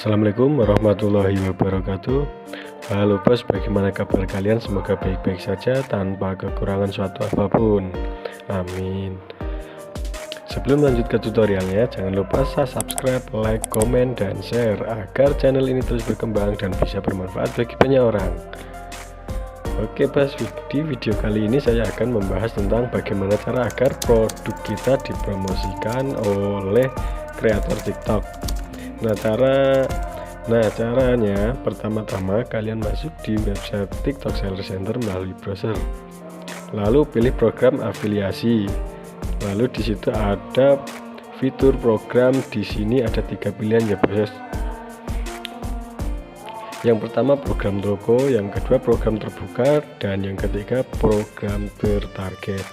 Assalamualaikum warahmatullahi wabarakatuh. Halo bos, bagaimana kabar kalian? Semoga baik-baik saja tanpa kekurangan suatu apapun. Amin. Sebelum lanjut ke tutorialnya, jangan lupa subscribe, like, komen, dan share agar channel ini terus berkembang dan bisa bermanfaat bagi banyak orang. Oke bos, di video kali ini saya akan membahas tentang bagaimana cara agar produk kita dipromosikan oleh kreator TikTok. Caranya pertama-tama kalian masuk di website TikTok Seller Center melalui browser. Lalu pilih program afiliasi. Lalu di situ ada fitur program. Di sini ada 3 pilihan ya bos. Yang pertama program toko, yang kedua program terbuka, dan yang ketiga program bertarget.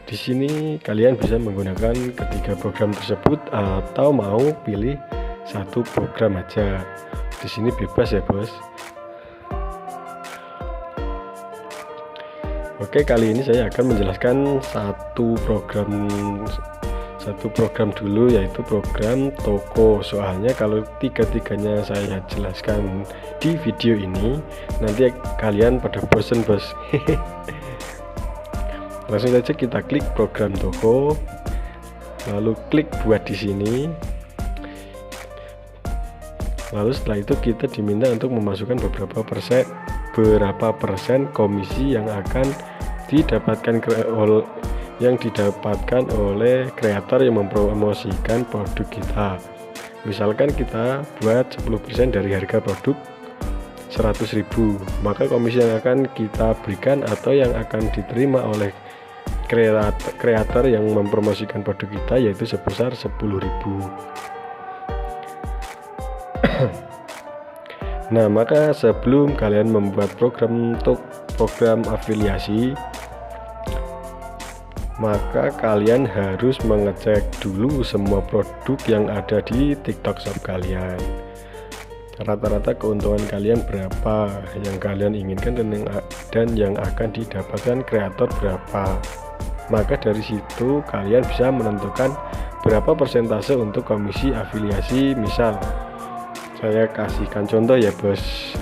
Di sini kalian bisa menggunakan ketiga program tersebut atau mau pilih satu program aja. Di sini bebas ya bos. Oke, kali ini saya akan menjelaskan satu program dulu, yaitu program toko. Soalnya kalau tiga-tiganya saya jelaskan di video ini, nanti kalian pada bosen bos. Langsung saja kita klik program toko, lalu klik buat di sini. Lalu setelah itu kita diminta untuk memasukkan berapa persen komisi yang akan didapatkan oleh kreator yang mempromosikan produk kita. Misalkan kita buat 10% dari harga produk 100.000, maka komisi yang akan kita berikan atau yang akan diterima oleh kreator yang mempromosikan produk kita yaitu sebesar 10.000. Nah, maka sebelum kalian membuat program afiliasi, maka kalian harus mengecek dulu semua produk yang ada di TikTok Shop kalian. Rata-rata keuntungan kalian berapa yang kalian inginkan dan yang akan didapatkan kreator berapa. Maka dari situ kalian bisa menentukan berapa persentase untuk komisi afiliasi. Misal saya kasihkan contoh ya bos.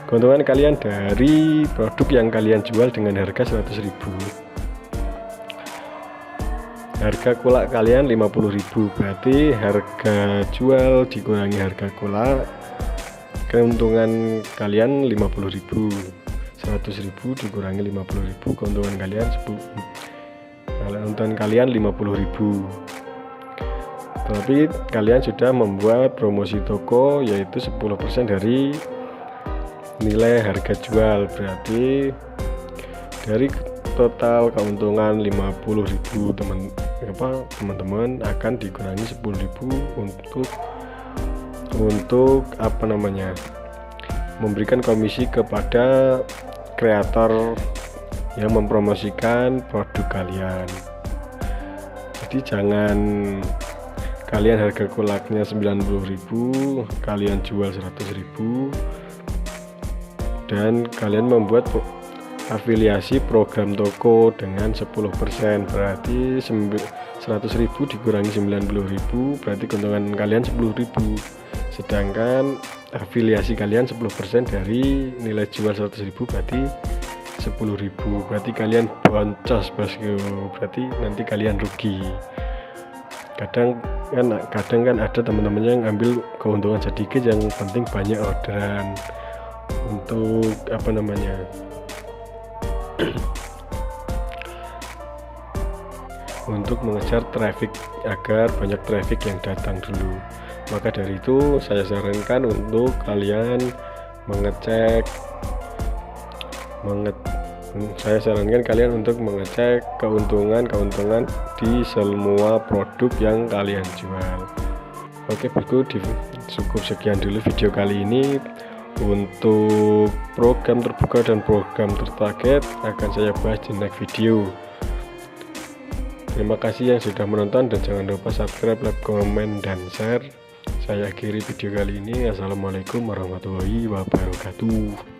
Keuntungan kalian dari produk yang kalian jual dengan harga 100.000. Harga kulak kalian 50.000, berarti harga jual dikurangi harga kulak, keuntungan kalian 50.000. 100.000 dikurangi 50.000, keuntungan kalian 50.000. Tapi kalian sudah membuat promosi toko, yaitu 10% dari nilai harga jual, berarti dari total keuntungan 50.000 teman-teman akan dikurangi 10.000 untuk memberikan komisi kepada kreator yang mempromosikan produk kalian. Jadi jangan kalian harga kulaknya 90.000, kalian jual 100.000, dan kalian membuat afiliasi program toko dengan 10%, berarti 100.000 dikurangi 90.000, berarti keuntungan kalian 10.000. Sedangkan afiliasi kalian 10% dari nilai jual 100.000, berarti 10.000, berarti kalian boncos bosku, berarti nanti kalian rugi. Kadang kan ada teman-teman yang ambil keuntungan sedikit, yang penting banyak orderan untuk untuk mengejar traffic, agar banyak traffic yang datang dulu. Maka dari itu saya sarankan untuk kalian mengecek keuntungan di semua produk yang kalian jual. Oke bosku, cukup sekian dulu video kali ini. Untuk program terbuka dan program tertarget akan saya bahas di next video. Terima kasih yang sudah menonton, dan jangan lupa subscribe, like, komen, dan share. Saya akhiri video kali ini. Assalamualaikum warahmatullahi wabarakatuh.